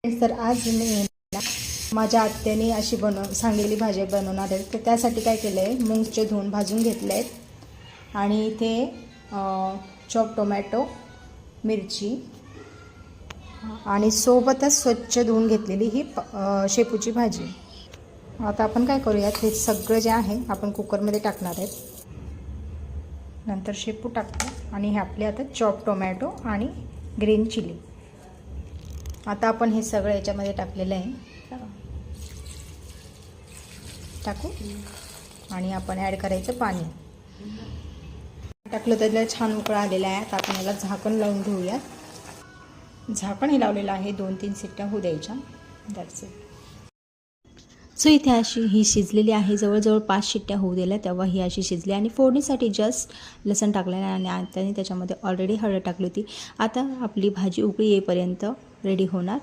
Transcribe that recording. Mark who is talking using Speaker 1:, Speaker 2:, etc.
Speaker 1: तर आज मी माझ्या आत्याने अशी सांगलेली भाजी बनवणार आहे. तर त्यासाठी काय केलं आहे, मूगचे धुवून भाजून घेतले आहेत आणि इथे चॉप टोमॅटो, मिरची आणि सोबतच स्वच्छ धुवून घेतलेली ही शेपूची भाजी. आता आपण काय करूयात, हे सगळं जे आहे आपण कुकरमध्ये टाकणार आहेत. नंतर शेपू टाकतो आणि हे आपले आता चॉप टोमॅटो आणि ग्रीन चिली. आता आपण हे सगळं याच्यामध्ये टाकलेलं आहे, टाकू आणि आपण ॲड करायचं पाणी. टाकलं तर त्याला छान उकळा आलेला आहे. आता आपण याला झाकण लावून घेऊयात. झाकण हे लावलेलं आहे, 2-3 शिट्ट्या होऊ द्यायच्या. That's it. सो इथे अशी ही शिजलेली आहे, जवळजवळ 5 शिट्ट्या होऊ दिल्या तेव्हा ही अशी शिजली. आणि फोडणीसाठी जस्ट लसण टाकलेलं आहे आणि त्याने त्याच्यामध्ये ऑलरेडी हळद टाकली होती. आता आपली भाजी उकळी येईपर्यंत रेडी होणार.